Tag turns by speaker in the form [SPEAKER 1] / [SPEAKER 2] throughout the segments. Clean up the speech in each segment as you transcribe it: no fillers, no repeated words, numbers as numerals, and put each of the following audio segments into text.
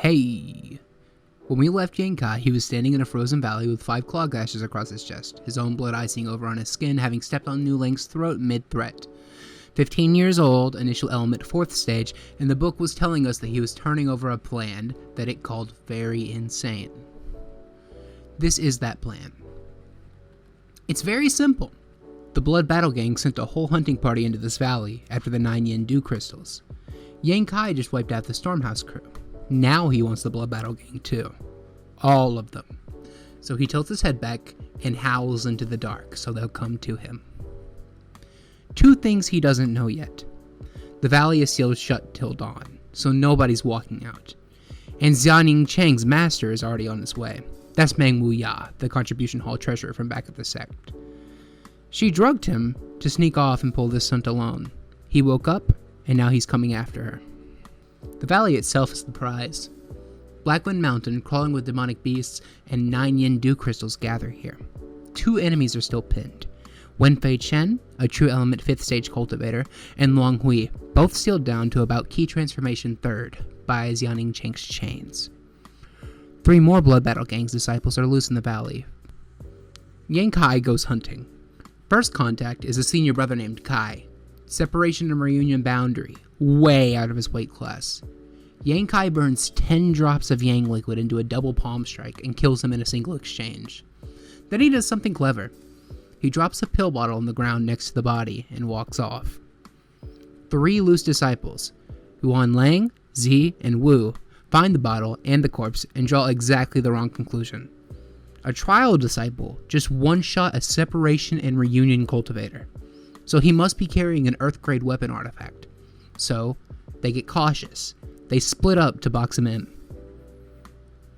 [SPEAKER 1] Hey! When we left Yankai, he was standing in a frozen valley with 5 claw gashes across his chest, his own blood icing over on his skin, having stepped on Nuling's throat mid-threat. 15 years old, initial element 4th stage, and the book was telling us that he was turning over a plan that it called very insane. This is that plan. It's very simple. The Blood Battle Gang sent a whole hunting party into this valley after the 9 Yan Dual crystals. Yankai just wiped out the Stormhouse crew. Now he wants the Blood Battle Gang too. All of them. So he tilts his head back and howls into the dark so they'll come to him. 2 things he doesn't know yet. The valley is sealed shut till dawn, so nobody's walking out. And Xianxia's master is already on his way. That's Meng Wuya, the contribution hall treasurer from back at the sect. She drugged him to sneak off and pull this stunt alone. He woke up, and now he's coming after her. The valley itself is the prize. Blackwind Mountain, crawling with demonic beasts, and 9 Yan Dual crystals gather here. 2 enemies are still pinned. Wenfei Chen, a true element 5th stage cultivator, and Luang Hui, both sealed down to about key transformation 3rd by Xianxia's chains. 3 more Blood Battle Gang's disciples are loose in the valley. Yankai goes hunting. First contact is a senior brother named Kai. Separation and reunion boundary, way out of his weight class. Yankai burns 10 drops of Yang liquid into a double palm strike and kills him in a single exchange. Then he does something clever. He drops a pill bottle on the ground next to the body and walks off. 3 loose disciples, Huan Lang, Zi, and Wu, find the bottle and the corpse and draw exactly the wrong conclusion. A trial disciple just one-shot a separation and reunion cultivator, so he must be carrying an Earth-grade weapon artifact. So, they get cautious. They split up to box him in.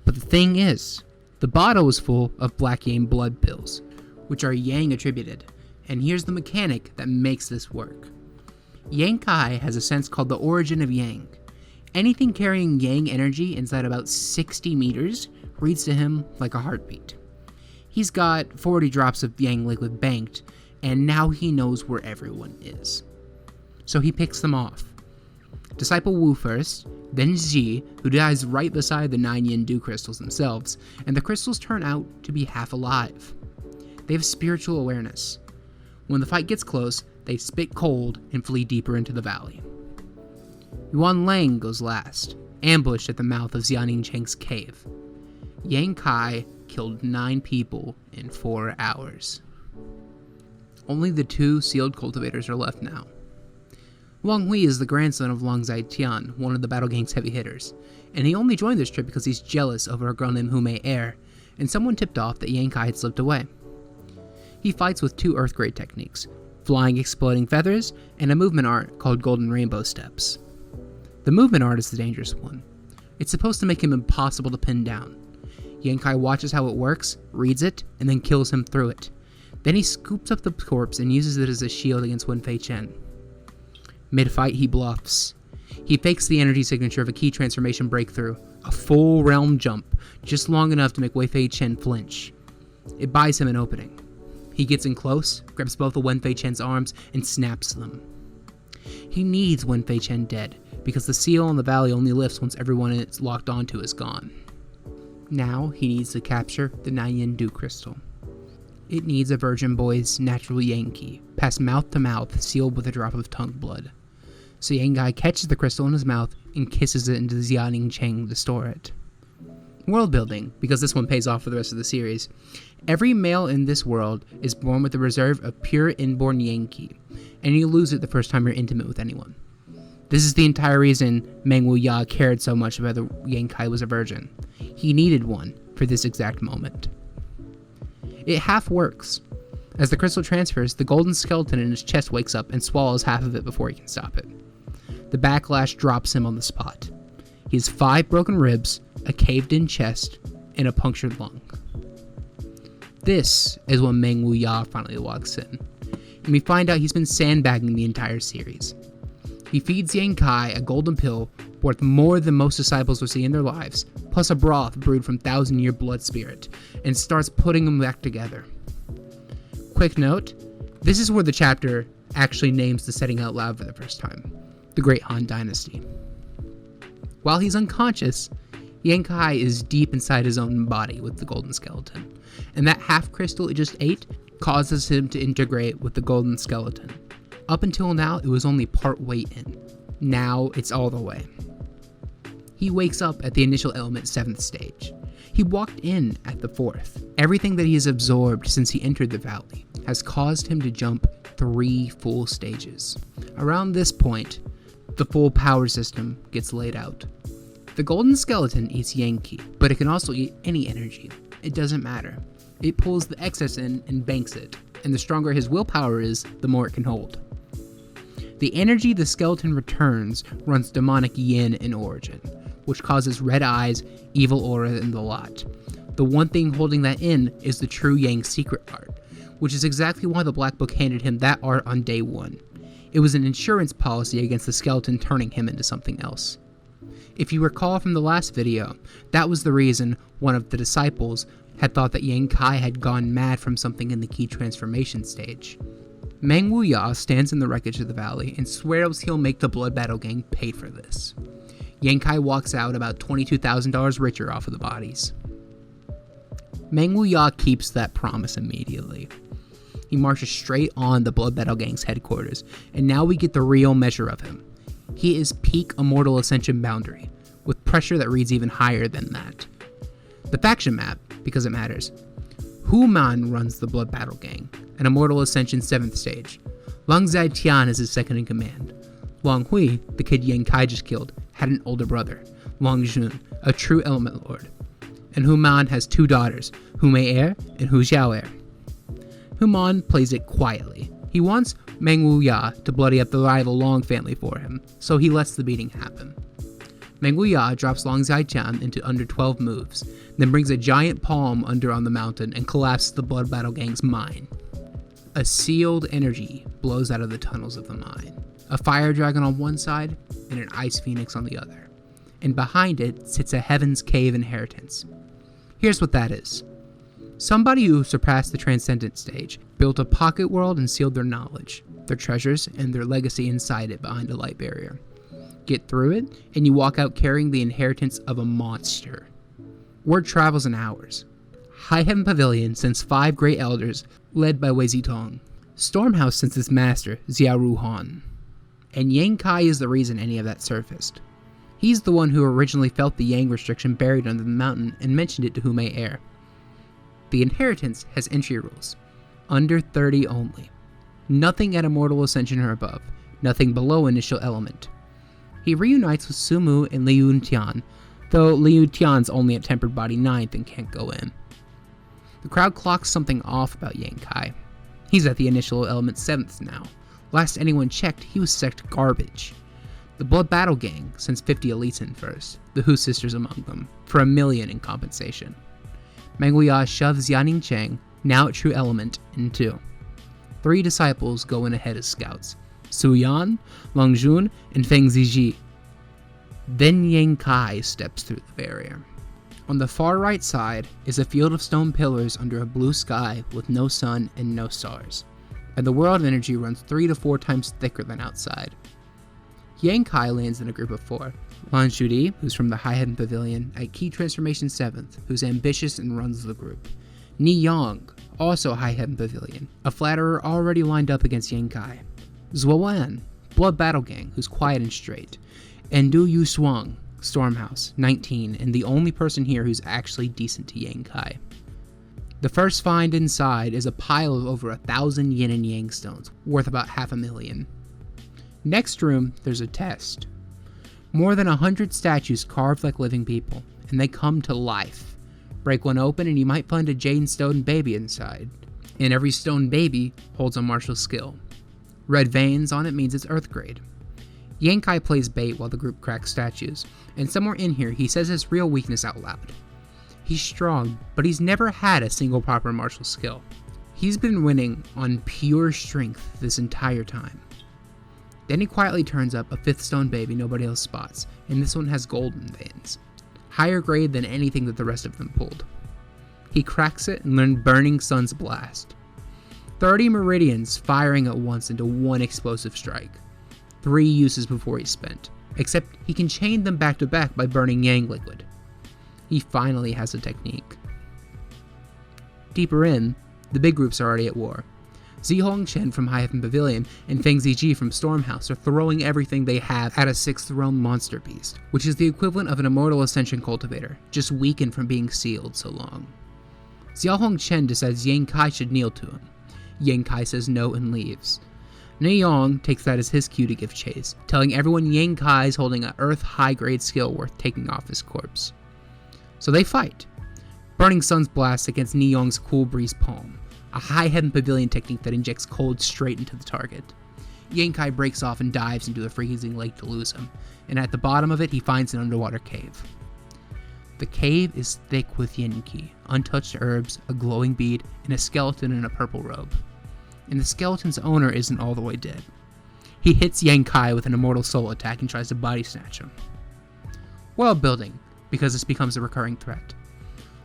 [SPEAKER 1] But the thing is, the bottle was full of Black Yang blood pills, which are Yang attributed, and here's the mechanic that makes this work. Yankai has a sense called the origin of Yang. Anything carrying Yang energy inside about 60 meters reads to him like a heartbeat. He's got 40 drops of Yang liquid banked, and now he knows where everyone is. So he picks them off. Disciple Wu first, then Zi, who dies right beside the 9 Yan Dual crystals themselves, and the crystals turn out to be half alive. They have spiritual awareness. When the fight gets close, they spit cold and flee deeper into the valley. Yuan Lang goes last, ambushed at the mouth of Xianxia's cave. Yankai killed 9 people in 4 hours. Only the 2 sealed cultivators are left now. Luang Hui is the grandson of Long Zai Tian, one of the Battle Gang's heavy hitters, and he only joined this trip because he's jealous over a girl named Hume Air, and someone tipped off that Yankai had slipped away. He fights with 2 Earth-grade techniques, flying exploding feathers, and a movement art called Golden Rainbow Steps. The movement art is the dangerous one. It's supposed to make him impossible to pin down. Yankai watches how it works, reads it, and then kills him through it. Then he scoops up the corpse and uses it as a shield against Wenfei Chen. Mid-fight, he bluffs. He fakes the energy signature of a key transformation breakthrough, a full realm jump, just long enough to make Wenfei Chen flinch. It buys him an opening. He gets in close, grabs both of Wenfei Chen's arms, and snaps them. He needs Wenfei Chen dead, because the seal in the valley only lifts once everyone it's locked onto is gone. Now he needs to capture the 9 Yan Dual crystal. It needs a virgin boy's natural Yang key, passed mouth to mouth, sealed with a drop of tongue blood. So Yankai catches the crystal in his mouth and kisses it into Xianxia to store it. World building, because this one pays off for the rest of the series. Every male in this world is born with a reserve of pure inborn Yang ki, and you lose it the first time you're intimate with anyone. This is the entire reason Meng Wuya cared so much whether Yankai was a virgin. He needed one for this exact moment. It half works. As the crystal transfers, the golden skeleton in his chest wakes up and swallows half of it before he can stop it. The backlash drops him on the spot. He has 5 broken ribs, a caved-in chest, and a punctured lung. This is when Meng Wuya finally walks in, and we find out he's been sandbagging the entire series. He feeds Yankai a golden pill worth more than most disciples will see in their lives, plus a broth brewed from 1,000-year blood spirit, and starts putting them back together. Quick note, this is where the chapter actually names the setting out loud for the first time, the Great Han Dynasty. While he's unconscious, Yang Kai is deep inside his own body with the golden skeleton, and that half crystal it just ate causes him to integrate with the golden skeleton. Up until now, it was only part way in. Now, it's all the way. He wakes up at the initial element 7th stage. He walked in at the 4th. Everything that he has absorbed since he entered the valley has caused him to jump 3 full stages. Around this point, the full power system gets laid out. The golden skeleton eats Yang Qi, but it can also eat any energy. It doesn't matter. It pulls the excess in and banks it, and the stronger his willpower is, the more it can hold. The energy the skeleton returns runs demonic yin in origin, which causes red eyes, evil aura, and the lot. The one thing holding that in is the true Yang secret art, which is exactly why the Black Book handed him that art on day 1. It was an insurance policy against the skeleton turning him into something else. If you recall from the last video, that was the reason one of the disciples had thought that Yang Kai had gone mad from something in the key transformation stage. Meng Wuya stands in the wreckage of the valley and swears he'll make the Blood Battle Gang pay for this. Yang Kai walks out about $22,000 richer off of the bodies. Meng Wuya keeps that promise immediately. He marches straight on the Blood Battle Gang's headquarters, and now we get the real measure of him. He is peak Immortal Ascension boundary, with pressure that reads even higher than that. The faction map, because it matters. Hu Man runs the Blood Battle Gang, an Immortal Ascension 7th stage. Long Zai-Tian is his second in command. Long Hui, the kid Yang Kai just killed, had an older brother, Long Jun, a true element lord. And Hu Man has 2 daughters, Hu Mei-er and Hu Xiao-er. Hu Man plays it quietly. He wants Meng Wuya to bloody up the rival Long family for him, so he lets the beating happen. Meng Wuya drops Long Zai-Tian into under 12 moves, then brings a giant palm under on the mountain and collapses the Blood Battle Gang's mine. A sealed energy blows out of the tunnels of the mine. A fire dragon on one side and an ice phoenix on the other. And behind it sits a Heaven's Cave inheritance. Here's what that is. Somebody who surpassed the Transcendent stage built a pocket world and sealed their knowledge, their treasures, and their legacy inside it behind a light barrier. Get through it, and you walk out carrying the inheritance of a monster. Word travels in hours. High Heaven Pavilion sends 5 great elders, led by Wei Zitong. Stormhouse sends its master, Xia Ruhan. And Yang Kai is the reason any of that surfaced. He's the one who originally felt the Yang restriction buried under the mountain and mentioned it to Hu Mei-er. The inheritance has entry rules. Under 30 only. Nothing at Immortal Ascension or above. Nothing below Initial Element. He reunites with Sumu and Liu Tian, though Liu Tian's only at Tempered Body 9th and can't go in. The crowd clocks something off about Yang Kai. He's at the Initial Element 7th now. Last anyone checked, he was sect garbage. The Blood Battle Gang sends 50 elites in first, the Hu sisters among them, for $1 million in compensation. Meng Wuya shoves Yaning Cheng, now at True Element, in 2. 3 disciples go in ahead as scouts, Su Yan, Long Jun, and Feng Ziji. Then Yang Kai steps through the barrier. On the far right side is a field of stone pillars under a blue sky with no sun and no stars, and the world energy runs 3 to 4 times thicker than outside. Yang Kai lands in a group of 4. Lan Shudi, who's from the High Heaven Pavilion, at Key Transformation 7th, who's ambitious and runs the group. Ni Yang, also High Heaven Pavilion, a flatterer already lined up against Yang Kai. Zuowan, Blood Battle Gang, who's quiet and straight. And Du Yu Shuang, Stormhouse, 19, and the only person here who's actually decent to Yang Kai. The first find inside is a pile of over 1,000 yin and yang stones, worth about $500,000. Next room, there's a test. More than 100 statues carved like living people, and they come to life. Break one open and you might find a jade stone baby inside. And every stone baby holds a martial skill. Red veins on it means it's Earth grade. Yang Kai plays bait while the group cracks statues, and somewhere in here he says his real weakness out loud. He's strong, but he's never had a single proper martial skill. He's been winning on pure strength this entire time. Then he quietly turns up a 5th stone baby nobody else spots, and this one has golden veins. Higher grade than anything that the rest of them pulled. He cracks it and learns Burning Sun's Blast. 30 meridians firing at once into one explosive strike. 3 uses before he's spent, except he can chain them back to back by burning Yang liquid. He finally has a technique. Deeper in, the big groups are already at war. Zihong Chen from High Heaven Pavilion and Feng Ziji from Stormhouse are throwing everything they have at a 6th realm monster beast, which is the equivalent of an immortal ascension cultivator, just weakened from being sealed so long. Zihong Chen decides Yang Kai should kneel to him. Yang Kai says no and leaves. Niyong takes that as his cue to give chase, telling everyone Yang Kai is holding an earth high-grade skill worth taking off his corpse. So they fight. Burning Sun's blast against Niyong's Cool Breeze Palm, a High Heaven Pavilion technique that injects cold straight into the target. Yang Kai breaks off and dives into the freezing lake to lose him, and at the bottom of it he finds an underwater cave. The cave is thick with yin qi, untouched herbs, a glowing bead, and a skeleton in a purple robe. And the skeleton's owner isn't all the way dead. He hits Yang Kai with an immortal soul attack and tries to body snatch him. World building, because this becomes a recurring threat.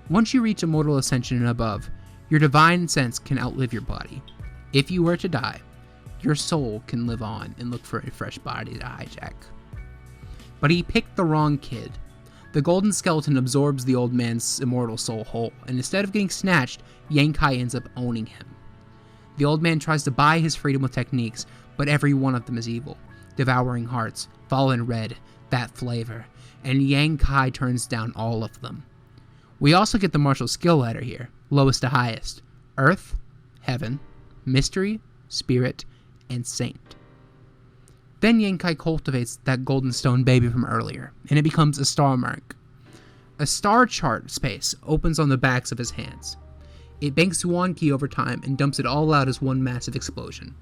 [SPEAKER 1] Once you reach immortal ascension and above, your divine sense can outlive your body. If you were to die, your soul can live on and look for a fresh body to hijack. But he picked the wrong kid. The golden skeleton absorbs the old man's immortal soul whole, and instead of getting snatched, Yang Kai ends up owning him. The old man tries to buy his freedom with techniques, but every one of them is evil. Devouring hearts, fallen red, that flavor, and Yang Kai turns down all of them. We also get the martial skill ladder here, lowest to highest. Earth, Heaven, Mystery, Spirit, and Saint. Then Yang Kai cultivates that golden stone baby from earlier, and it becomes a star mark. A star chart space opens on the backs of his hands. It banks Yuan Qi over time and dumps it all out as one massive explosion,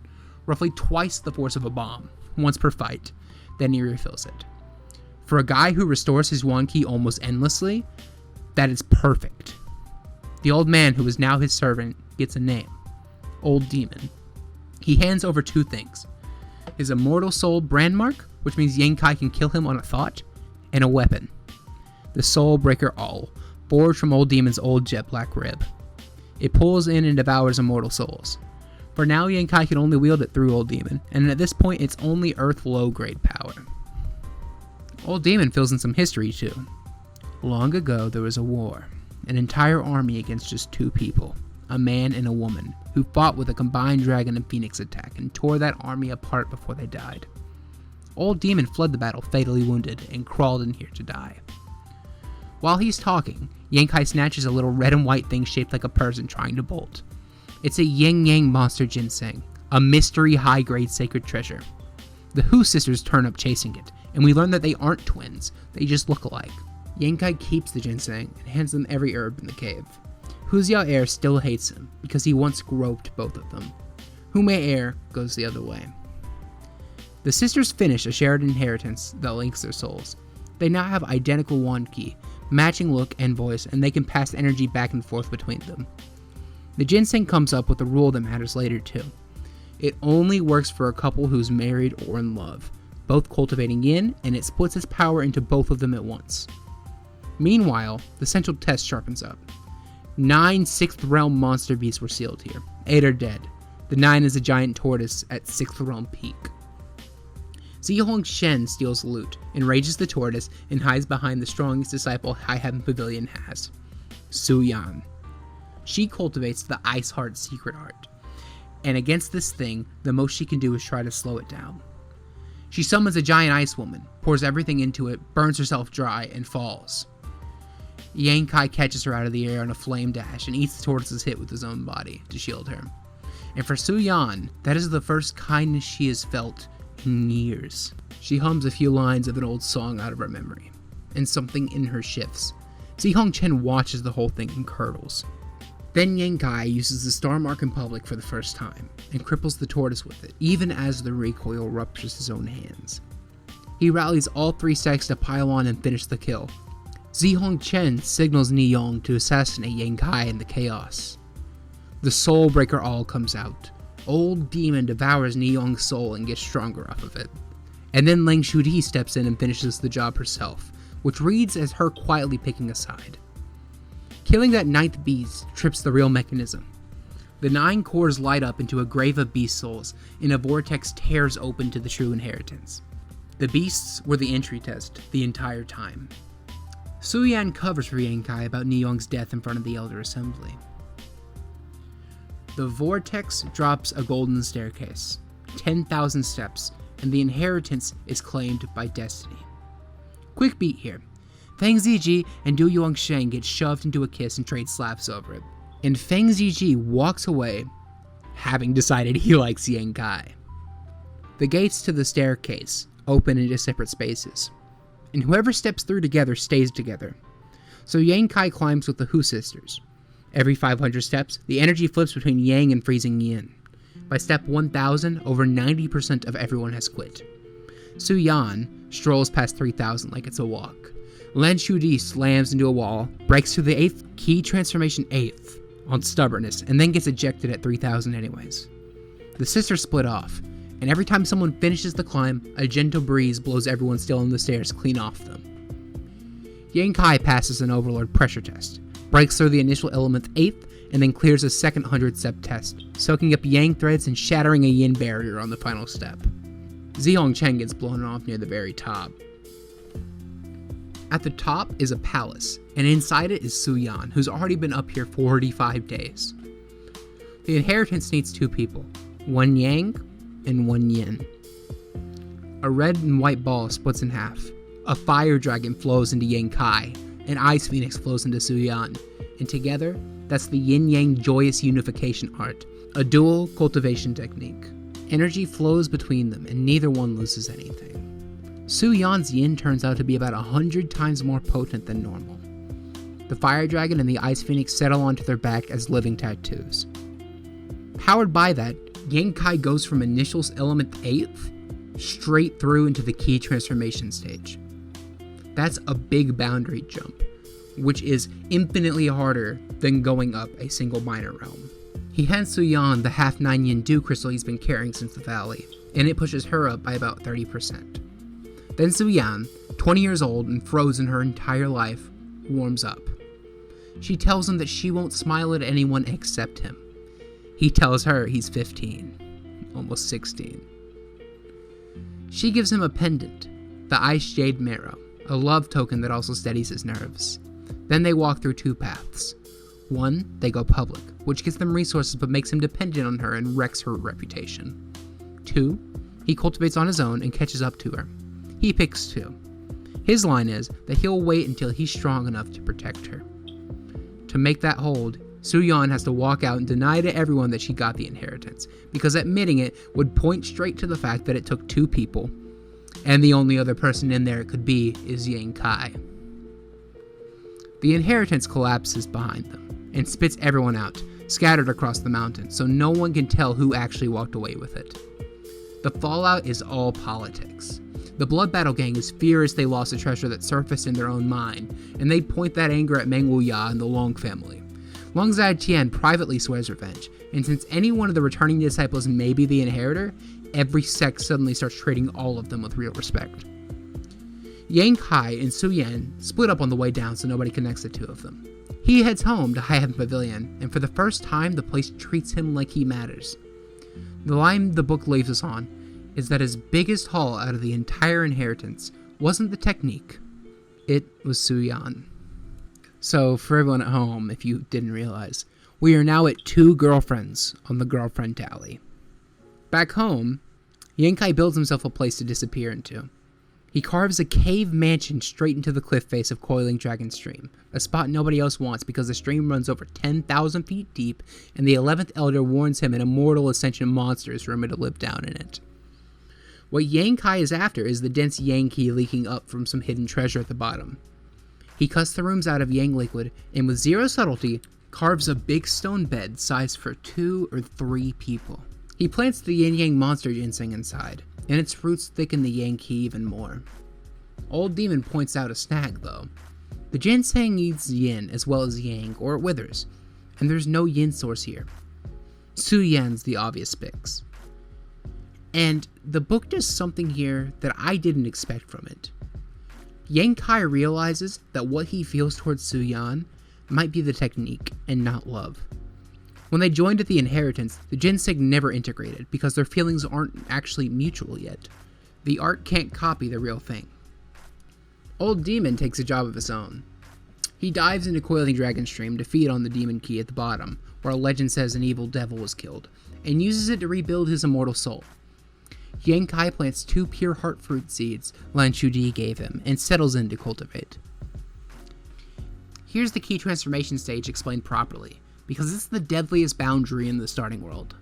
[SPEAKER 1] roughly twice the force of a bomb, once per fight. Then he refills it. For a guy who restores his Yuan Qi almost endlessly, that is perfect. The old man, who is now his servant, gets a name: Old Demon. He hands over two things: his immortal soul brand mark, which means Yang Kai can kill him on a thought, and a weapon, the Soul Breaker Awl, forged from Old Demon's old jet black rib. It pulls in and devours immortal souls. For now, Yang Kai can only wield it through Old Demon, and at this point it's only Earth low-grade power. Old Demon fills in some history too. Long ago there was a war, an entire army against just two people, a man and a woman, who fought with a combined dragon and phoenix attack and tore that army apart before they died. Old Demon fled the battle fatally wounded and crawled in here to die. While he's talking, Yang Kai snatches a little red and white thing shaped like a person trying to bolt. It's a yin-yang monster ginseng, a mystery high-grade sacred treasure. The Hu sisters turn up chasing it, and we learn that they aren't twins, they just look alike. Yang Kai keeps the ginseng and hands them every herb in the cave. Hu Xiao still hates him because he once groped both of them. Hu Mei goes the other way. The sisters finish a shared inheritance that links their souls. They now have identical wand key, matching look and voice, and they can pass energy back and forth between them. The ginseng comes up with a rule that matters later too. It only works for a couple who's married or in love, both cultivating yin, and it splits its power into both of them at once. Meanwhile, the central test sharpens up. 9 6th realm monster beasts were sealed here. 8 are dead. The 9 is a giant tortoise at 6th realm peak. Zihong Shen steals loot, enrages the tortoise, and hides behind the strongest disciple High Heaven Pavilion has, Su Yan. She cultivates the Ice Heart secret art, and against this thing, the most she can do is try to slow it down. She summons a giant ice woman, pours everything into it, burns herself dry, and falls. Yang Kai catches her out of the air on a flame dash and eats the tortoise's hit with his own body to shield her. And for Su Yan, that is the first kindness she has felt in years. She hums a few lines of an old song out of her memory, and something in her shifts. Zihong Chen watches the whole thing and curdles. Then Yang Kai uses the star mark in public for the first time, and cripples the tortoise with it, even as the recoil ruptures his own hands. He rallies all 3 sects to pile on and finish the kill. Zihong Chen signals Niyong to assassinate Yang Kai in the chaos. The Soul Breaker Awl comes out. Old Demon devours Niyong's soul and gets stronger off of it. And then Lang Shudi steps in and finishes the job herself, which reads as her quietly picking a side. Killing that 9th beast trips the real mechanism. The 9 cores light up into a grave of beast souls, and a vortex tears open to the true inheritance. The beasts were the entry test the entire time. Su Yan covers for Yan Kai about Niyong's death in front of the Elder Assembly. The vortex drops a golden staircase, 10,000 steps, and the inheritance is claimed by destiny. Quick beat here. Feng Ziji and Du Yuangsheng get shoved into a kiss and trade slaps over it, and Feng Ziji walks away, having decided he likes Yan Kai. The gates to the staircase open into separate spaces, and whoever steps through together stays together. So Yan Kai climbs with the Hu sisters. Every 500 steps, the energy flips between Yang and freezing Yin. By step 1000, over 90% of everyone has quit. Su Yan strolls past 3000 like it's a walk. Lan Shudi slams into a wall, breaks through the 8th key transformation 8th on stubbornness, and then gets ejected at 3000 anyways. The sisters split off, and every time someone finishes the climb, a gentle breeze blows everyone still on the stairs clean off them. Yan Kai passes an Overlord pressure test, breaks through the initial element 8th, and then clears a second 100-step test, soaking up Yang threads and shattering a Yin barrier on the final step. Zihong Cheng gets blown off near the very top. At the top is a palace, and inside it is Su Yan, who's already been up here 45 days. The inheritance needs 2 people, one Yang and one Yin. A red and white ball splits in half. A fire dragon flows into Yan Kai, an ice phoenix flows into Su Yan, and together, that's the yin-yang joyous unification art, a dual cultivation technique. Energy flows between them, and neither one loses anything. Su Yan's yin turns out to be about 100 times more potent than normal. The fire dragon and the ice phoenix settle onto their back as living tattoos. Powered by that, Yan Kai goes from initial element 8th straight through into the key transformation stage. That's a big boundary jump, which is infinitely harder than going up a single minor realm. He hands Su Yan the half 9 yin dew crystal he's been carrying since the valley, and it pushes her up by about 30%. Then Su Yan, 20 years old and frozen her entire life, warms up. She tells him that she won't smile at anyone except him. He tells her he's 15, almost 16. She gives him a pendant, the Ice Jade Marrow, a love token that also steadies his nerves. Then they walk through 2 paths. One, they go public, which gives them resources but makes him dependent on her and wrecks her reputation. 2, he cultivates on his own and catches up to her. He picks 2. His line is that he'll wait until he's strong enough to protect her. To make that hold, Su Yan has to walk out and deny to everyone that she got the inheritance, because admitting it would point straight to the fact that it took 2 people, and the only other person in there it could be is Yan Kai. The inheritance collapses behind them, and spits everyone out, scattered across the mountain, so no one can tell who actually walked away with it. The fallout is all politics. The Blood Battle Gang is furious they lost a treasure that surfaced in their own mind, and they point that anger at Meng Wuya and the Long family. Long Zai-Tian privately swears revenge, and since any one of the returning disciples may be the inheritor, every sect suddenly starts treating all of them with real respect. Yan Kai and Su Yan split up on the way down so nobody connects the 2 of them. He heads home to High Heaven Pavilion, and for the first time the place treats him like he matters. The line the book leaves us on is that his biggest haul out of the entire inheritance wasn't the technique, it was Su Yan. So, for everyone at home, if you didn't realize, we are now at 2 girlfriends on the girlfriend tally. Back home, Yan Kai builds himself a place to disappear into. He carves a cave mansion straight into the cliff face of Coiling Dragon Stream, a spot nobody else wants because the stream runs over 10,000 feet deep, and the 11th Elder warns him an immortal ascension monster is rumored to live down in it. What Yan Kai is after is the dense Yang Qi leaking up from some hidden treasure at the bottom. He cuts the rooms out of Yang liquid, and with zero subtlety, carves a big stone bed sized for 2 or 3 people. He plants the yin-yang monster ginseng inside, and its roots thicken the Yang Qi even more. Old Demon points out a snag, though. The ginseng needs yin as well as yang, or it withers, and there's no yin source here. Su Yan's the obvious fix. And the book does something here that I didn't expect from it. Yan Kai realizes that what he feels towards Su Yan might be the technique and not love. When they joined at the inheritance, the ginseng never integrated because their feelings aren't actually mutual yet. The art can't copy the real thing. Old Demon takes a job of his own. He dives into Coiling Dragon Stream to feed on the demon key at the bottom, where a legend says an evil devil was killed, and uses it to rebuild his immortal soul. Yang Kai plants 2 pure heart fruit seeds Lan Shuji gave him, and settles in to cultivate. Here's the key transformation stage explained properly, because it's the deadliest boundary in the starting world.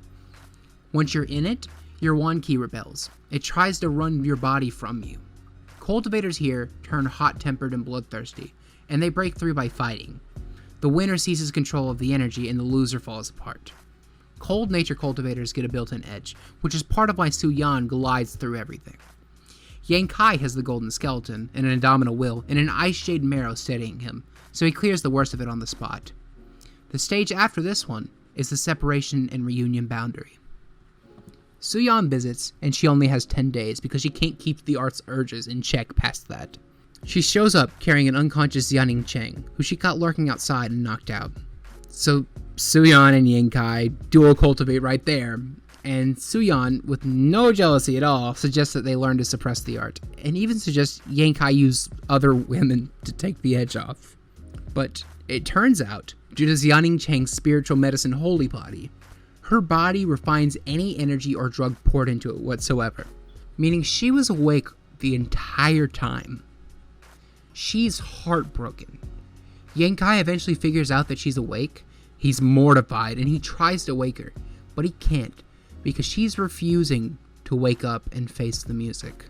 [SPEAKER 1] Once you're in it, your Wan Ki rebels. It tries to run your body from you. Cultivators here turn hot-tempered and bloodthirsty, and they break through by fighting. The winner seizes control of the energy and the loser falls apart. Cold nature cultivators get a built-in edge, which is part of why Su Yan glides through everything. Yang Kai has the golden skeleton, and an indomitable will, and an ice shade marrow steadying him, so he clears the worst of it on the spot. The stage after this one is the separation and reunion boundary. Su Yan visits, and she only has 10 days because she can't keep the art's urges in check past that. She shows up carrying an unconscious Xianxia, who she caught lurking outside and knocked out. So Su Yan and Yang Kai dual cultivate right there, and Su Yan, with no jealousy at all, suggests that they learn to suppress the art, and even suggests Yang Kai use other women to take the edge off. But it turns out, due to Xianxia's spiritual medicine holy body, her body refines any energy or drug poured into it whatsoever, meaning she was awake the entire time. She's heartbroken. Yang Kai eventually figures out that she's awake. He's mortified and he tries to wake her, but he can't because she's refusing to wake up and face the music.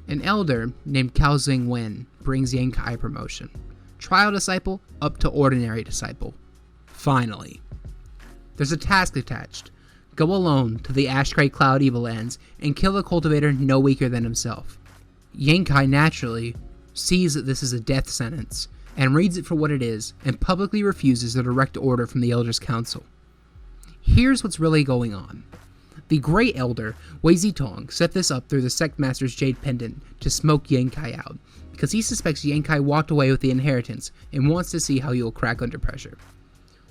[SPEAKER 1] An elder named Cao Xing Wen brings Yang Kai promotion. Trial disciple up to ordinary disciple. Finally. There's a task attached. Go alone to the Ash Gray Cloud Evil Lands and kill a cultivator no weaker than himself. Yang Kai naturally sees that this is a death sentence and reads it for what it is and publicly refuses a direct order from the Elders' Council. Here's what's really going on. The Great Elder, Wei Zitong, set this up through the Sect Master's Jade Pendant to smoke Yang Kai out, because he suspects Yang Kai walked away with the inheritance and wants to see how he will crack under pressure.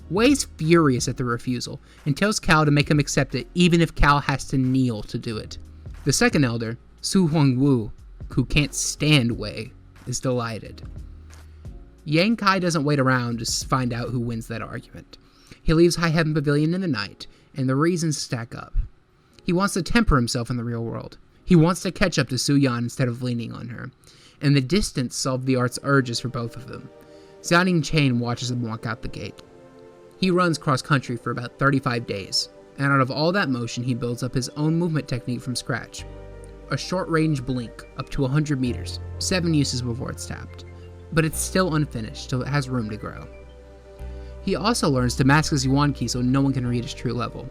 [SPEAKER 1] Wei's furious at the refusal and tells Cao to make him accept it even if Cao has to kneel to do it. The second elder, Su Huangwu, who can't stand Wei, is delighted. Yang Kai doesn't wait around to find out who wins that argument. He leaves High Heaven Pavilion in the night, and the reasons stack up. He wants to temper himself in the real world. He wants to catch up to Su Yan instead of leaning on her, and the distance solved the art's urges for both of them. Xianxia watches him walk out the gate. He runs cross-country for about 35 days, and out of all that motion he builds up his own movement technique from scratch. A short-range blink, up to 100 meters, 7 uses before it's tapped. But it's still unfinished, so it has room to grow. He also learns to mask his Yuan Ki so no one can read his true level.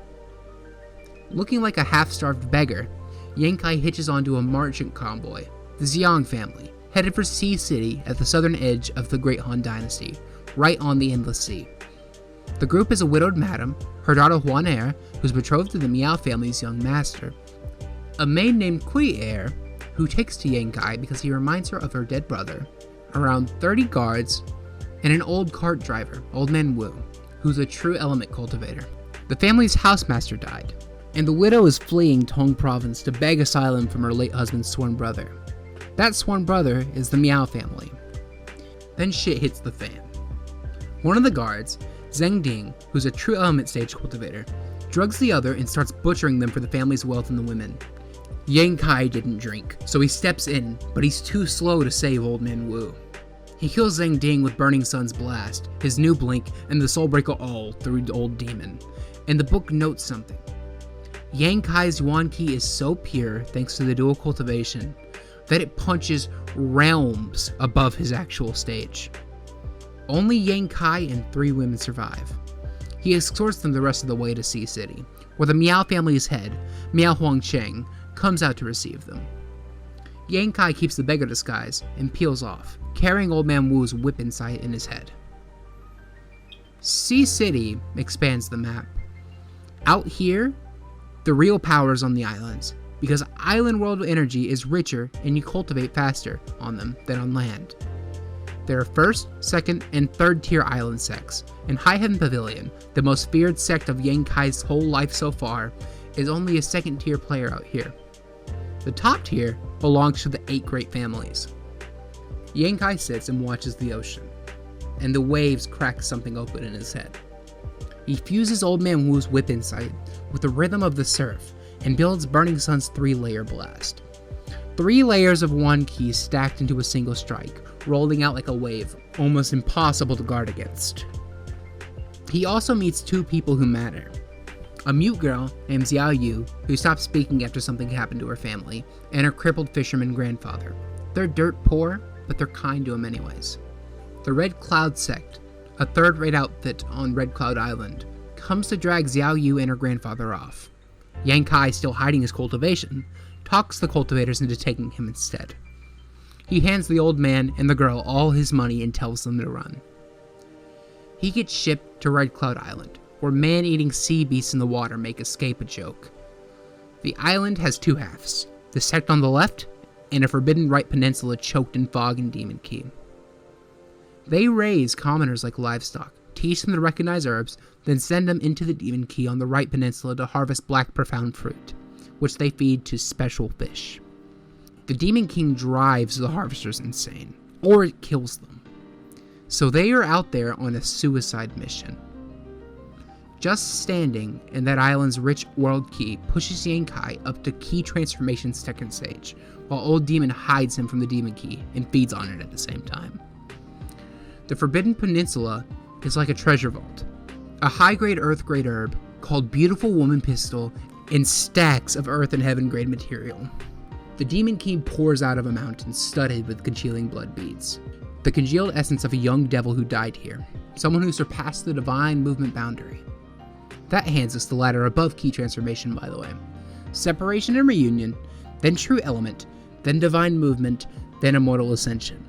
[SPEAKER 1] Looking like a half-starved beggar, Yang Kai hitches onto a merchant convoy, the Jiang family, headed for Sea City at the southern edge of the Great Han Dynasty, right on the Endless Sea. The group is a widowed madam, her daughter Huan Er, who's betrothed to the Miao family's young master, a maid named Kui Er, who takes to Yang Kai because he reminds her of her dead brother, around 30 guards, and an old cart driver, Old Man Wu, who's a true element cultivator. The family's housemaster died, and the widow is fleeing Tong province to beg asylum from her late husband's sworn brother. That sworn brother is the Miao family. Then shit hits the fan. One of the guards, Zheng Ding, who's a true element stage cultivator, drugs the other and starts butchering them for the family's wealth and the women. Yang Kai didn't drink, so he steps in, but he's too slow to save Old Man Wu. He kills Zheng Ding with Burning Sun's Blast, his new blink, and the Soulbreaker all through the Old Demon. And the book notes something. Yang Kai's Yuan Ki is so pure, thanks to the dual cultivation, that it punches realms above his actual stage. Only Yang Kai and 3 women survive. He escorts them the rest of the way to Sea City, where the Miao family's head, Miao Huangcheng, comes out to receive them. Yang Kai keeps the beggar disguise and peels off, carrying Old Man Wu's whip insight in his head. Sea City expands the map. Out here, the real power is on the islands, because island world energy is richer and you cultivate faster on them than on land. There are first, second, and third tier island sects, and High Heaven Pavilion, the most feared sect of Yang Kai's whole life so far, is only a second tier player out here. The top tier belongs to the 8 great families. Yang Kai sits and watches the ocean, and the waves crack something open in his head. He fuses Old Man Wu's whip insight with the rhythm of the surf and builds Burning Sun's 3-layer blast. 3 layers of one key stacked into a single strike, rolling out like a wave, almost impossible to guard against. He also meets 2 people who matter. A mute girl named Xiao Yu, who stopped speaking after something happened to her family, and her crippled fisherman grandfather. They're dirt poor, but they're kind to him anyways. The Red Cloud Sect, a third-rate outfit on Red Cloud Island, comes to drag Xiao Yu and her grandfather off. Yang Kai, still hiding his cultivation, talks the cultivators into taking him instead. He hands the old man and the girl all his money and tells them to run. He gets shipped to Red Cloud Island, where man-eating sea beasts in the water make escape a joke. The island has 2 halves, the sect on the left, and a forbidden right peninsula choked in fog and demon key. They raise commoners like livestock, teach them to recognize herbs, then send them into the demon key on the right peninsula to harvest black profound fruit, which they feed to special fish. The Demon King drives the harvesters insane, or it kills them. So they are out there on a suicide mission. Just standing in that island's rich world key pushes Yang Kai up to Key Transformation's 2nd stage, while Old Demon hides him from the Demon Key and feeds on it at the same time. The Forbidden Peninsula is like a treasure vault. A high-grade earth-grade herb called Beautiful Woman Pistol and stacks of earth and heaven-grade material. The Demon King pours out of a mountain studded with congealing blood beads. The congealed essence of a young devil who died here, someone who surpassed the divine movement boundary. That hands us the ladder above Key Transformation, by the way. Separation and reunion, then true element, then divine movement, then immortal ascension.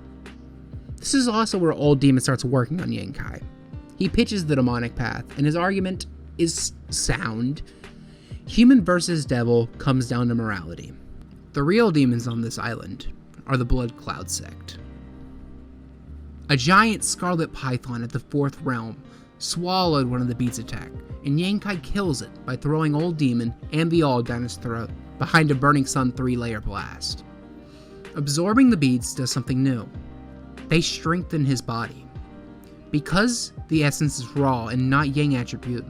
[SPEAKER 1] This is also where Old Demon starts working on Yang Kai. He pitches the demonic path, and his argument is sound. Human versus devil comes down to morality. The real demons on this island are the Red Cloud Sect. A giant scarlet python at the 4th realm swallowed one of the beads' attack, and Yang Kai kills it by throwing Old Demon and the all down his throat behind a Burning Sun 3-layer blast. Absorbing the beads does something new. They strengthen his body. Because the essence is raw and not Yang attribute,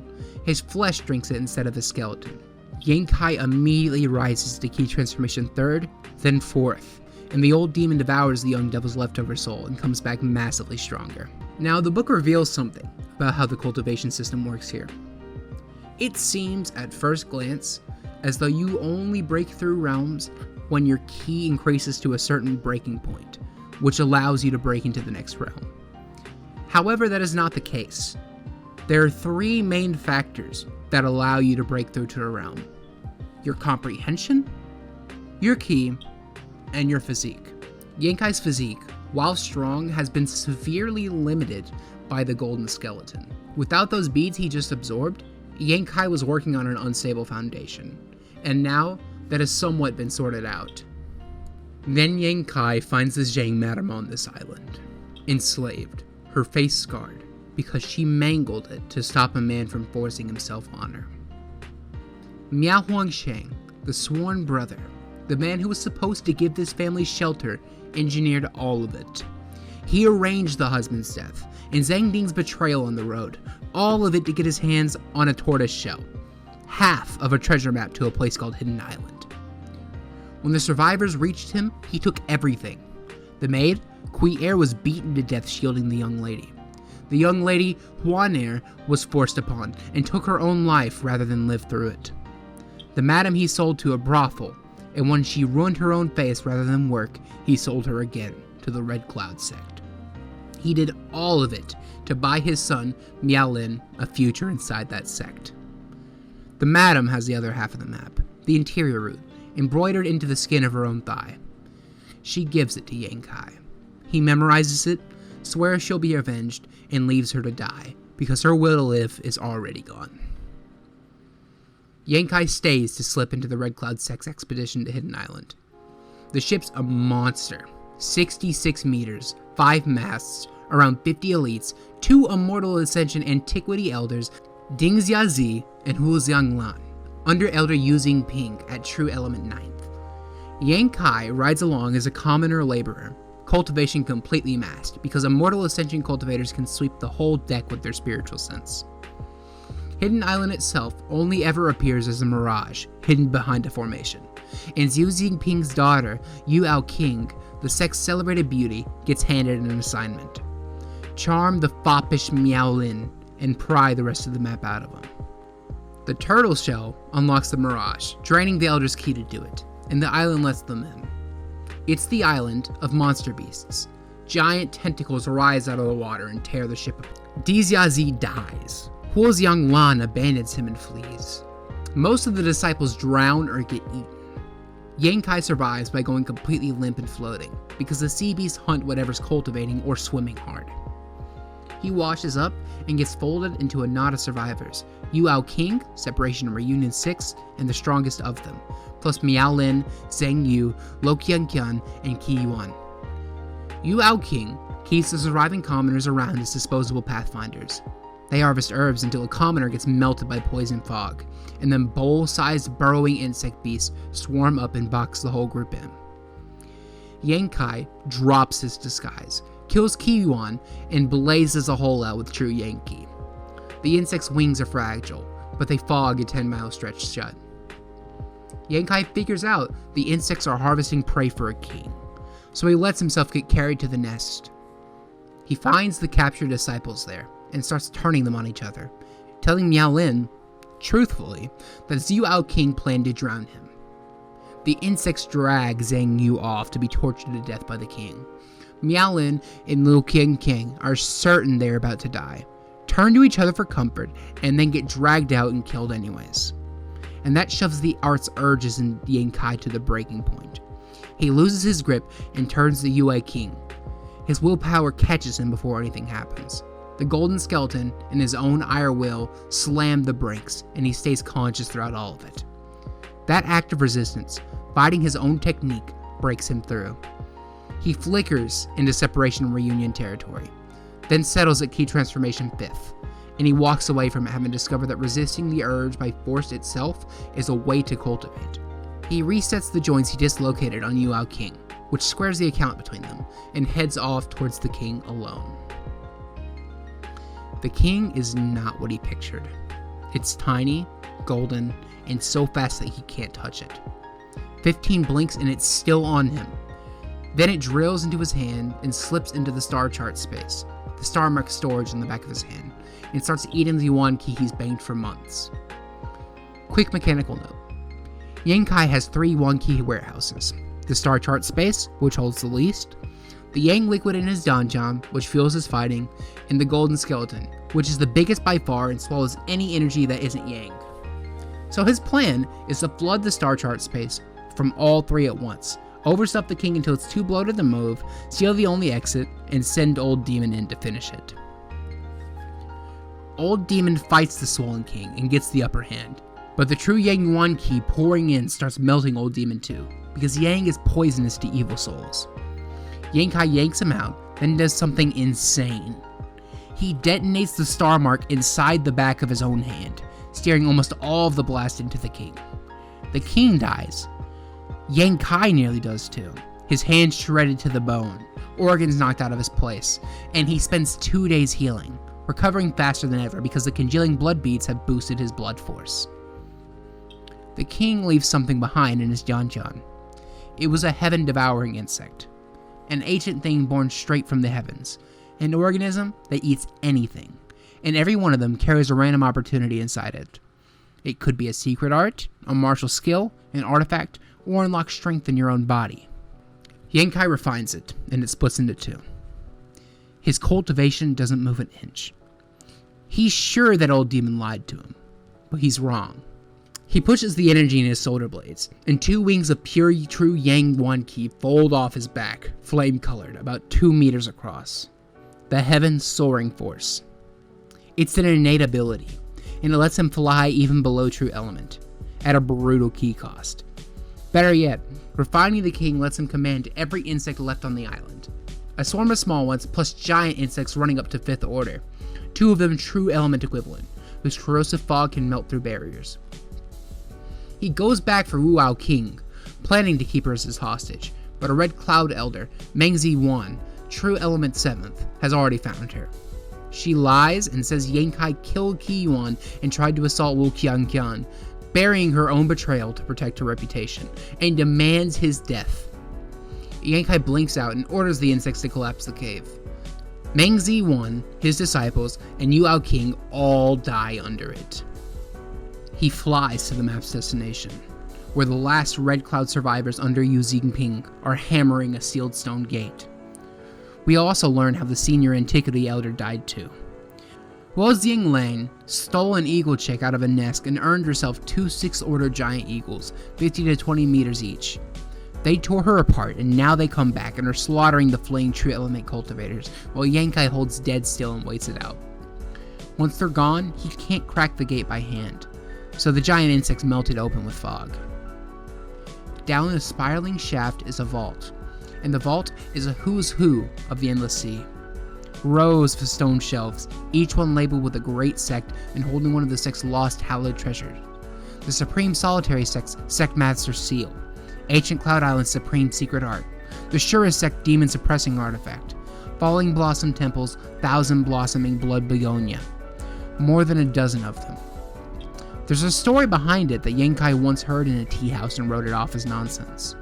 [SPEAKER 1] his flesh drinks it instead of his skeleton. Yang Kai immediately rises to Key Transformation 3rd, then 4th, and the Old Demon devours the young devil's leftover soul and comes back massively stronger. Now, the book reveals something about how the cultivation system works here. It seems, at first glance, as though you only break through realms when your key increases to a certain breaking point, which allows you to break into the next realm. However, that is not the case. There are 3 main factors that allow you to break through to a realm: your comprehension, your key, and your physique. Yang Kai's physique, while strong, has been severely limited by the golden skeleton. Without those beads he just absorbed, Yang Kai was working on an unstable foundation, and now that has somewhat been sorted out. Then Yang Kai finds this Jiang madam on this island, enslaved, her face scarred, because she mangled it to stop a man from forcing himself on her. Miao Huangsheng, the sworn brother, the man who was supposed to give this family shelter, engineered all of it. He arranged the husband's death, and Zhang Ding's betrayal on the road, all of it to get his hands on a tortoise shell, half of a treasure map to a place called Hidden Island. When the survivors reached him, he took everything. The maid, Kui Er, was beaten to death shielding the young lady. The young lady, Huan Er, was forced upon and took her own life rather than live through it. The madam he sold to a brothel, and when she ruined her own face rather than work, he sold her again to the Red Cloud Sect. He did all of it to buy his son, Miao Lin, a future inside that sect. The madam has the other half of the map, the interior route, embroidered into the skin of her own thigh. She gives it to Yang Kai. He memorizes it, swears she'll be avenged, and leaves her to die, because her will to live is already gone. Yang Kai stays to slip into the Red Cloud Sect's expedition to Hidden Island. The ship's a monster, 66 meters, 5 masts, around 50 elites, 2 Immortal Ascension Antiquity Elders, Ding Xiazi and Hu Xianglan, under Elder Yu Ping at True Element 9th. Yang Kai rides along as a commoner laborer, cultivation completely masked, because immortal ascension cultivators can sweep the whole deck with their spiritual sense. Hidden Island itself only ever appears as a mirage, hidden behind a formation, and Xi Jinping's daughter, Yu King, the sect's celebrated beauty, gets handed an assignment. Charm the foppish Miao and pry the rest of the map out of him. The turtle shell unlocks the mirage, draining the Elder's key to do it, and the island lets them in. It's the island of monster beasts. Giant tentacles rise out of the water and tear the ship apart. Diziazi dies. Huoxiang Lan abandons him and flees. Most of the disciples drown or get eaten. Yang Kai survives by going completely limp and floating, because the sea beasts hunt whatever's cultivating or swimming hard. He washes up and gets folded into a knot of survivors. Yu King, Separation and Reunion 6, and the strongest of them, plus Miao Lin, Zheng Yu, Lo Qianqian, and Qi Yuan. Yu King keeps the surviving commoners around as disposable pathfinders. They harvest herbs until a commoner gets melted by poison fog, and then bowl-sized burrowing insect beasts swarm up and box the whole group in. Yang Kai drops his disguise, kills Qi Yuan, and blazes a hole out with true Yang Qi. The insect's wings are fragile, but they fog a 10-mile stretch shut. Yang Kai figures out the insects are harvesting prey for a king, so he lets himself get carried to the nest. He finds the captured disciples there, and starts turning them on each other, telling Miao Lin, truthfully, that Xiu King planned to drown him. The insects drag Zheng Yu off to be tortured to death by the king. Miao Lin and Liu Qianqian are certain they're about to die, turn to each other for comfort, and then get dragged out and killed anyways. And that shoves the art's urges in Yang Kai to the breaking point. He loses his grip and turns to Yu King. His willpower catches him before anything happens. The golden skeleton and his own iron will slam the brakes, and he stays conscious throughout all of it. That act of resistance, fighting his own technique, breaks him through. He flickers into Separation and Reunion territory, then settles at Key Transformation 5th, and he walks away from it having discovered that resisting the urge by force itself is a way to cultivate. He resets the joints he dislocated on Yu King, which squares the account between them, and heads off towards the king alone. The king is not what he pictured. It's tiny, golden, and so fast that he can't touch it. 15 blinks and it's still on him. Then it drills into his hand and slips into the star chart space, the star mark storage in the back of his hand, and starts eating the yuan key he's banked for months. Quick mechanical note. Yang Kai has 3 yuan key warehouses. The star chart space, which holds the least, the Yang liquid in his donjon, which fuels his fighting, and the golden skeleton, which is the biggest by far and swallows any energy that isn't Yang. So his plan is to flood the star chart space from all 3 at once, overstuff the king until it's too bloated to move, seal the only exit, and send Old Demon in to finish it. Old Demon fights the swollen king and gets the upper hand, but the true Yang Yuan key pouring in starts melting Old Demon too, because Yang is poisonous to evil souls. Yang Kai yanks him out, then does something insane. He detonates the star mark inside the back of his own hand, steering almost all of the blast into the king. The king dies. Yang Kai nearly does too. His hand shredded to the bone, organs knocked out of his place, and he spends 2 days healing, recovering faster than ever because the congealing blood beads have boosted his blood force. The king leaves something behind in his donjon. It was a heaven-devouring insect. An ancient thing born straight from the heavens, an organism that eats anything, and every one of them carries a random opportunity inside it. It could be a secret art, a martial skill, an artifact, or unlock strength in your own body. Yang Kai refines it, and it splits into 2. His cultivation doesn't move an inch. He's sure that Old Demon lied to him, but he's wrong. He pushes the energy in his shoulder blades, and 2 wings of pure true Yang Yuan Ki fold off his back, flame-colored, about 2 meters across. The Heaven Soaring Force. It's an innate ability, and it lets him fly even below true element, at a brutal key cost. Better yet, refining the king lets him command every insect left on the island. A swarm of small ones, plus giant insects running up to 5th order, 2 of them true element equivalent, whose corrosive fog can melt through barriers. He goes back for Wu King, planning to keep her as his hostage, but a Red Cloud Elder, Mengzi Wan, True Element 7th, has already found her. She lies and says Yankai killed Qi Yuan and tried to assault Wu Qianqian, burying her own betrayal to protect her reputation, and demands his death. Yankai blinks out and orders the insects to collapse the cave. Mengzi Wan, his disciples, and Yuao King all die under it. He flies to the map's destination, where the last Red Cloud survivors under Yu Xingping are hammering a sealed stone gate. We also learn how the senior Antiquity Elder died too. Guo Xinglang stole an eagle chick out of a nest and earned herself 2 6th Order giant eagles, 50 to 20 meters each. They tore her apart, and now they come back and are slaughtering the fleeing True Element cultivators, while Yankai holds dead still and waits it out. Once they're gone, he can't crack the gate by hand, so the giant insects melt it open with fog. Down a spiraling shaft is a vault, and the vault is a who's who of the Endless Sea. Rows of stone shelves, each one labeled with a great sect and holding one of the sect's lost hallowed treasures. The Supreme Solitary Sect's Sect Master Seal, Ancient Cloud Island's Supreme Secret Art, the surest sect Demon Suppressing Artifact, Falling Blossom Temple's 1,000 Blossoming Blood Begonia. More than a dozen of them. There's a story behind it that Yankai once heard in a tea house and wrote it off as nonsense.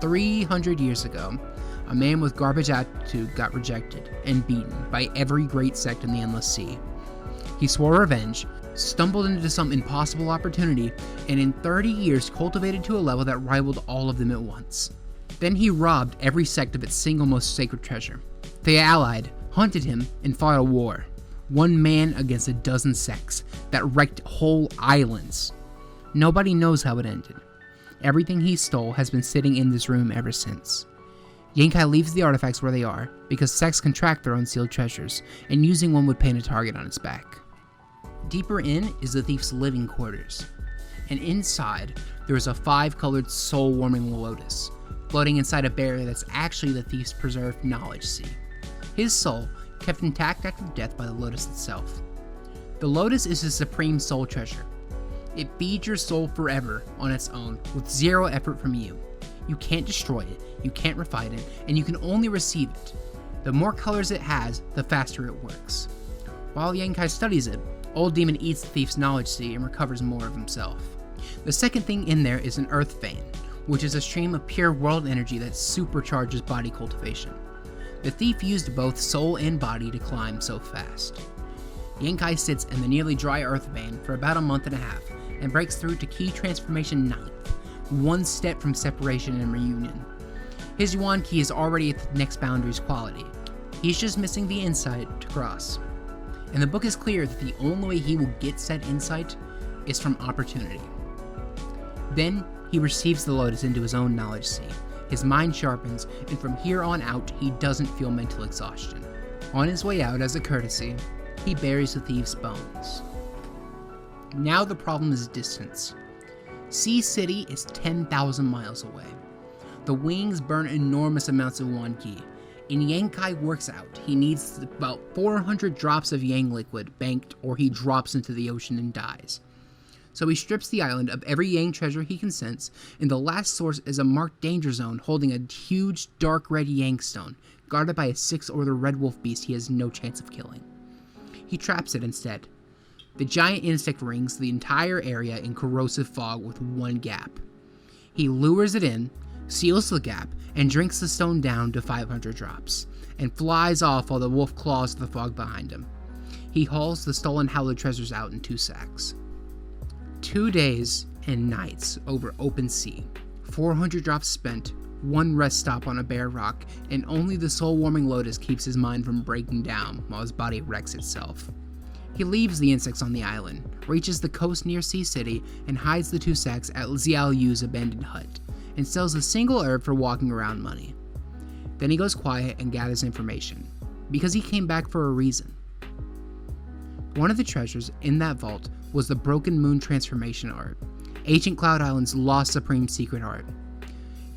[SPEAKER 1] 300 years ago, a man with garbage attitude got rejected and beaten by every great sect in the Endless Sea. He swore revenge, stumbled into some impossible opportunity, and in 30 years cultivated to a level that rivaled all of them at once. Then he robbed every sect of its single most sacred treasure. They allied, hunted him, and fought a war. One man against a dozen sects that wrecked whole islands. Nobody knows how it ended. Everything he stole has been sitting in this room ever since. Yankai leaves the artifacts where they are, because sects can track their own sealed treasures, and using one would paint a target on its back. Deeper in is the thief's living quarters, and inside there is a 5-colored soul-warming lotus, floating inside a barrier that's actually the thief's preserved knowledge sea. His soul, kept intact after death by the lotus itself. The lotus is his supreme soul treasure. It feeds your soul forever on its own, with zero effort from you. You can't destroy it, you can't refine it, and you can only receive it. The more colors it has, the faster it works. While Yankai studies it, Old Demon eats the thief's knowledge sea and recovers more of himself. The second thing in there is an earth vein, which is a stream of pure world energy that supercharges body cultivation. The thief used both soul and body to climb so fast. Yankai sits in the nearly dry earth vein for about a month and a half, and breaks through to key transformation 9th, one step from separation and reunion. His Yuan key is already at the next boundary's quality. He's just missing the insight to cross. And the book is clear that the only way he will get said insight is from opportunity. Then he receives the lotus into his own knowledge sea. His mind sharpens, and from here on out, he doesn't feel mental exhaustion. On his way out, as a courtesy, he buries the thief's bones. Now the problem is distance. Sea City is 10,000 miles away. The wings burn enormous amounts of Yuan Qi, and Yankai works out he needs about 400 drops of Yang liquid banked, or he drops into the ocean and dies. So he strips the island of every Yang treasure he can sense, and the last source is a marked danger zone holding a huge dark red Yang stone, guarded by a 6th Order red wolf beast he has no chance of killing. He traps it instead. The giant insect rings the entire area in corrosive fog with one gap. He lures it in, seals the gap, and drinks the stone down to 500 drops, and flies off while the wolf claws the fog behind him. He hauls the stolen hallowed treasures out in 2 sacks. 2 days and nights over open sea, 400 drops spent, 1 rest stop on a bare rock, and only the soul-warming lotus keeps his mind from breaking down while his body wrecks itself. He leaves the insects on the island, reaches the coast near Sea City, and hides the 2 sacks at Xiao Yu's abandoned hut, and sells a single herb for walking around money. Then he goes quiet and gathers information, because he came back for a reason. One of the treasures in that vault was the Broken Moon Transformation Art, Ancient Cloud Island's lost supreme secret art.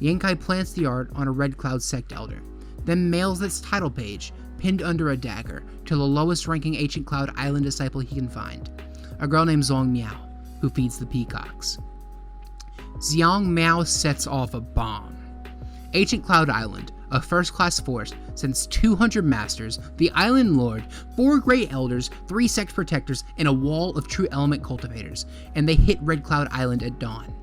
[SPEAKER 1] Yankai plants the art on a Red Cloud Sect elder, then mails its title page, pinned under a dagger, to the lowest ranking Ancient Cloud Island disciple he can find, a girl named Miao, who feeds the peacocks. Miao sets off a bomb. Ancient Cloud Island, a first-class force, sends 200 masters, the Island Lord, 4 Great Elders, 3 Sect Protectors, and a wall of true element cultivators, and they hit Red Cloud Island at dawn.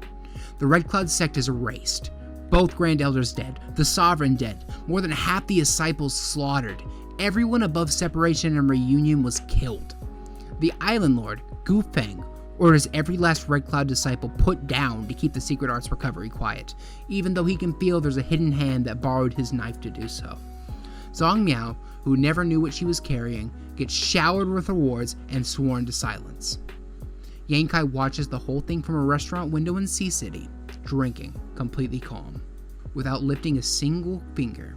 [SPEAKER 1] The Red Cloud Sect is erased. Both Grand Elders dead, the Sovereign dead, more than half the disciples slaughtered. Everyone above separation and reunion was killed. The Island Lord, Gu Feng, orders every last Red Cloud disciple put down to keep the secret arts recovery quiet, even though he can feel there's a hidden hand that borrowed his knife to do so. Zhang Miao, who never knew what she was carrying, gets showered with rewards and sworn to silence. Yan Kai watches the whole thing from a restaurant window in Sea City, drinking, completely calm. Without lifting a single finger,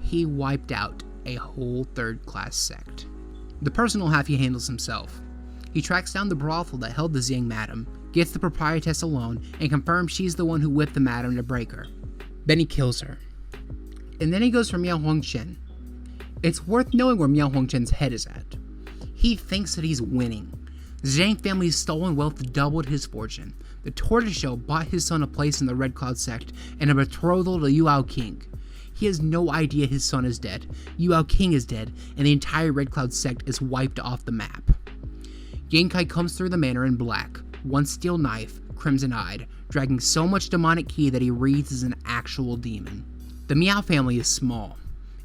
[SPEAKER 1] he wiped out a whole third-class sect. The personal half he handles himself. He tracks down the brothel that held the Jiang madam, gets the proprietress alone, and confirms she's the one who whipped the madam to break her. Then he kills her. And then he goes for Miao Hongchen. It's worth knowing where Miao Hongchen's head is at. He thinks that he's winning. The Jiang family's stolen wealth doubled his fortune. The tortoise shell bought his son a place in the Red Cloud Sect and a betrothal to Yuao King. He has no idea his son is dead, Yuao King is dead, and the entire Red Cloud Sect is wiped off the map. Yan Kai comes through the manor in black, one steel knife, crimson-eyed, dragging so much demonic ki that he reads as an actual demon. The Miao family is small.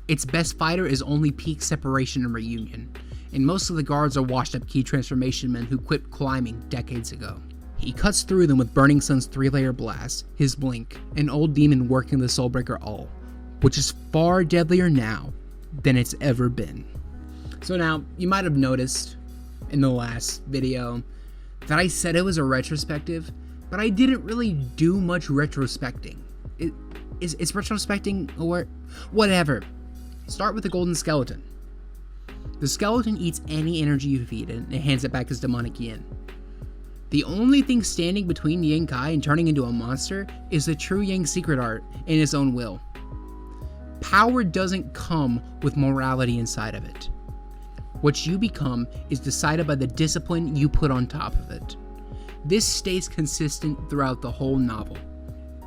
[SPEAKER 1] Its best fighter is only peak separation and reunion, and most of the guards are washed-up ki transformation men who quit climbing decades ago. He cuts through them with Burning Sun's 3-layer blast, his blink, an old demon working the Soulbreaker All, which is far deadlier now than it's ever been. So now, you might have noticed in the last video that I said it was a retrospective, but I didn't really do much retrospecting. Is retrospecting a word? Whatever. Start with the golden skeleton. The skeleton eats any energy you feed it and hands it back as demonic yin. The only thing standing between Yan Kai and turning into a monster is the true Yang secret art and his own will. Power doesn't come with morality inside of it. What you become is decided by the discipline you put on top of it. This stays consistent throughout the whole novel.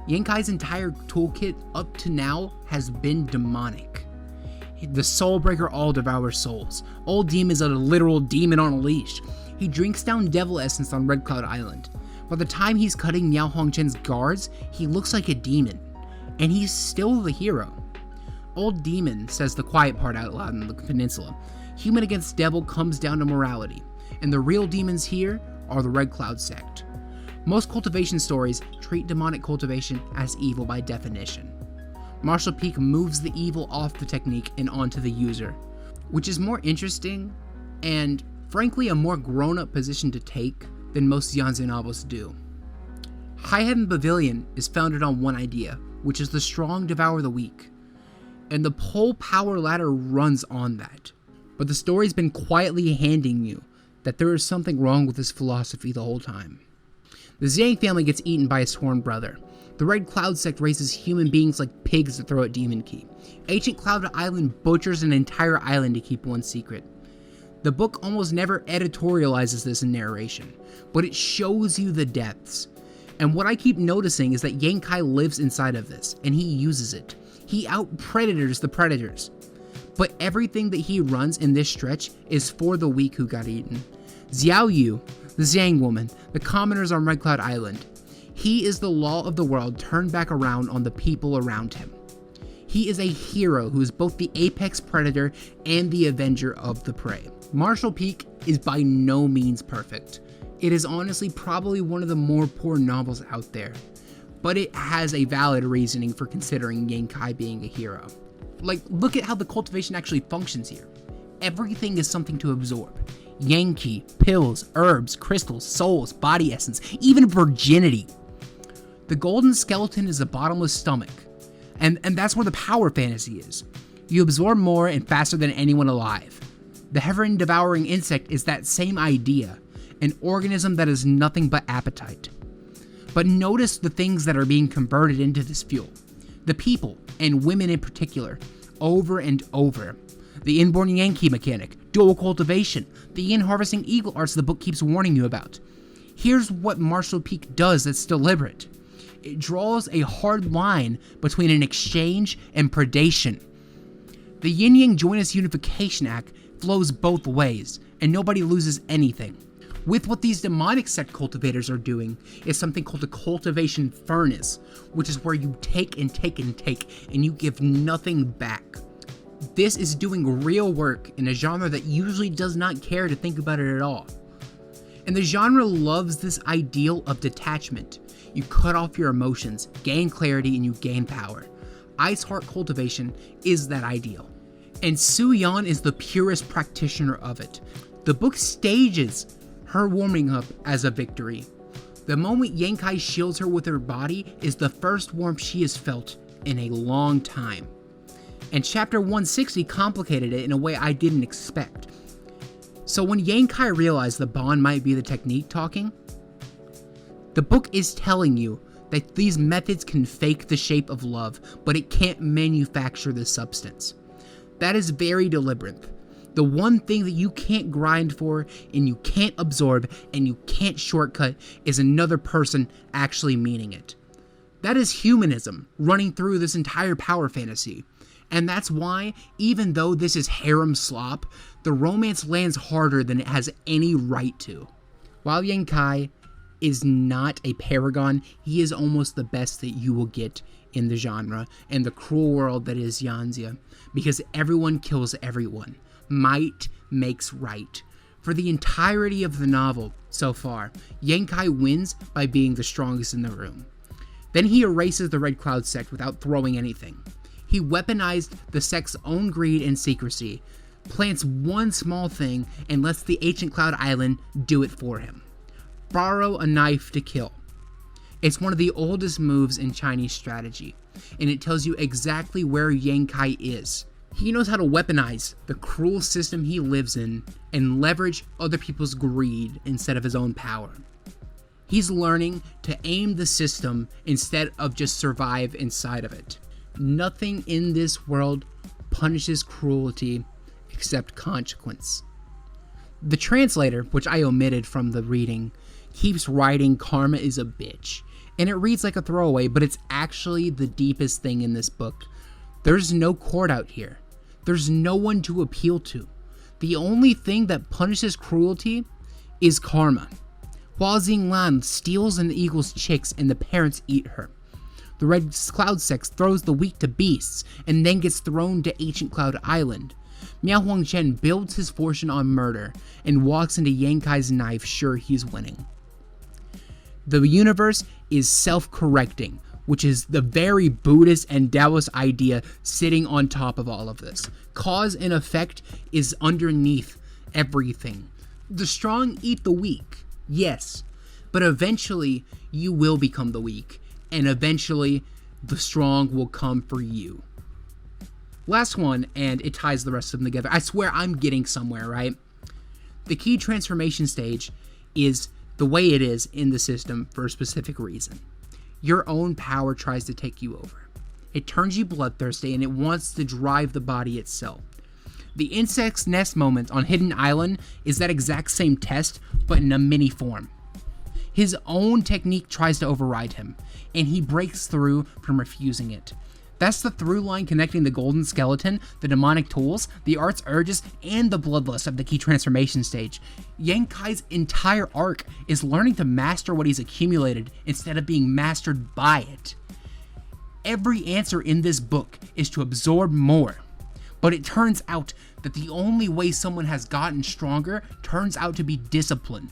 [SPEAKER 1] Yan Kai's entire toolkit up to now has been demonic. The Soulbreaker All devours souls. Old Demon is a literal demon on a leash. He drinks down devil essence on Red Cloud Island. By the time he's cutting Miao Hongchen's guards, he looks like a demon. And he's still the hero. Old Demon says the quiet part out loud in the peninsula. Human against devil comes down to morality, and the real demons here are the Red Cloud Sect. Most cultivation stories treat demonic cultivation as evil by definition. Marshall Peak moves the evil off the technique and onto the user, which is more interesting and, frankly, a more grown-up position to take than most xianxia novels do. High Heaven Pavilion is founded on one idea, which is the strong devour the weak, and the whole power ladder runs on that. But the story's been quietly handing you that there is something wrong with this philosophy the whole time. The Jiang family gets eaten by a sworn brother. The Red Cloud Sect raises human beings like pigs to throw at demon ki. Ancient Cloud Island butchers an entire island to keep one secret. The book almost never editorializes this in narration, but it shows you the depths. And what I keep noticing is that Yan Kai lives inside of this, and he uses it. He out-predators the predators. But everything that he runs in this stretch is for the weak who got eaten. Xiao Yu, the Jiang woman, the commoners on Red Cloud Island. He is the law of the world turned back around on the people around him. He is a hero who is both the apex predator and the avenger of the prey. Marshall Peak is by no means perfect. It is honestly probably one of the more poor novels out there, but it has a valid reasoning for considering Yan Kai being a hero. Like, look at how the cultivation actually functions here. Everything is something to absorb. Yang Qi, pills, herbs, crystals, souls, body essence, even virginity. The golden skeleton is a bottomless stomach, and that's where the power fantasy is. You absorb more and faster than anyone alive. The heaven-devouring insect is that same idea, an organism that is nothing but appetite. But notice the things that are being converted into this fuel. The people, and women in particular, over and over. The inborn Yankee mechanic, dual cultivation, the yin harvesting eagle arts the book keeps warning you about. Here's what Marshall Peak does that's deliberate. It draws a hard line between an exchange and predation. The Yin-Yang Joinus Unification Act flows both ways, and nobody loses anything. With what these demonic sect cultivators are doing is something called a cultivation furnace, which is where you take and take and take, and you give nothing back. This is doing real work in a genre that usually does not care to think about it at all. And the genre loves this ideal of detachment. You cut off your emotions, gain clarity, and you gain power. Ice Heart Cultivation is that ideal. And Su Yan is the purest practitioner of it. The book stages her warming up as a victory. The moment Yankai shields her with her body is the first warmth she has felt in a long time. And chapter 160 complicated it in a way I didn't expect. So when Yankai realized the bond might be the technique talking, the book is telling you that these methods can fake the shape of love, but it can't manufacture the substance. That is very deliberate. The one thing that you can't grind for, and you can't absorb, and you can't shortcut is another person actually meaning it. That is humanism running through this entire power fantasy. And that's why, even though this is harem slop, the romance lands harder than it has any right to. While Yankai is not a paragon, he is almost the best that you will get in the genre and the cruel world that is xianxia, because everyone kills everyone. Might makes right. For the entirety of the novel so far, Yankai wins by being the strongest in the room. Then he erases the Red Cloud Sect without throwing anything. He weaponized the sect's own greed and secrecy, plants one small thing, and lets the ancient Cloud Island do it for him. Borrow a knife to kill. It's one of the oldest moves in Chinese strategy, and it tells you exactly where Yankai is. He knows how to weaponize the cruel system he lives in and leverage other people's greed instead of his own power. He's learning to aim the system instead of just survive inside of it. Nothing in this world punishes cruelty except consequence. The translator, which I omitted from the reading, keeps writing karma is a bitch, and it reads like a throwaway, but it's actually the deepest thing in this book. There's no court out here. There's no one to appeal to. The only thing that punishes cruelty is karma. Hua Xinglan steals an eagle's chicks and the parents eat her. The Red Cloud Sect throws the weak to beasts and then gets thrown to Ancient Cloud Island. Miao Huangchen builds his fortune on murder and walks into Yankai's knife sure he's winning. The universe is self-correcting, which is the very Buddhist and Taoist idea sitting on top of all of this. Cause and effect is underneath everything. The strong eat the weak, yes, but eventually you will become the weak, and eventually the strong will come for you. Last one, and it ties the rest of them together. I swear I'm getting somewhere, right? The key transformation stage is the way it is in the system for a specific reason. Your own power tries to take you over. It turns you bloodthirsty and it wants to drive the body itself. The insect's nest moment on Hidden Island is that exact same test, but in a mini form. His own technique tries to override him, and he breaks through from refusing it. That's the through line connecting the golden skeleton, the demonic tools, the art's urges, and the bloodlust of the key transformation stage. Yankai's entire arc is learning to master what he's accumulated instead of being mastered by it. Every answer in this book is to absorb more, but it turns out that the only way someone has gotten stronger turns out to be discipline.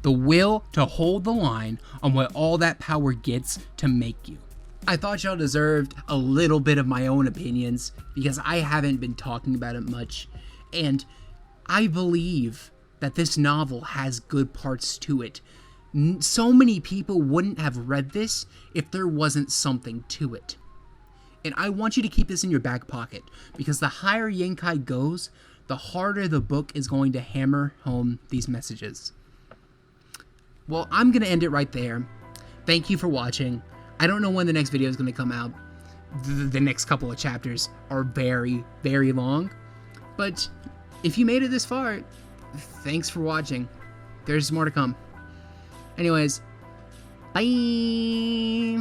[SPEAKER 1] The will to hold the line on what all that power gets to make you. I thought y'all deserved a little bit of my own opinions because I haven't been talking about it much, and I believe that this novel has good parts to it. So many people wouldn't have read this if there wasn't something to it. And I want you to keep this in your back pocket, because the higher Yankai goes, the harder the book is going to hammer home these messages. Well, I'm going to end it right there. Thank you for watching. I don't know when the next video is going to come out. The next couple of chapters are very, very long. But if you made it this far, thanks for watching. There's more to come. Anyways, bye!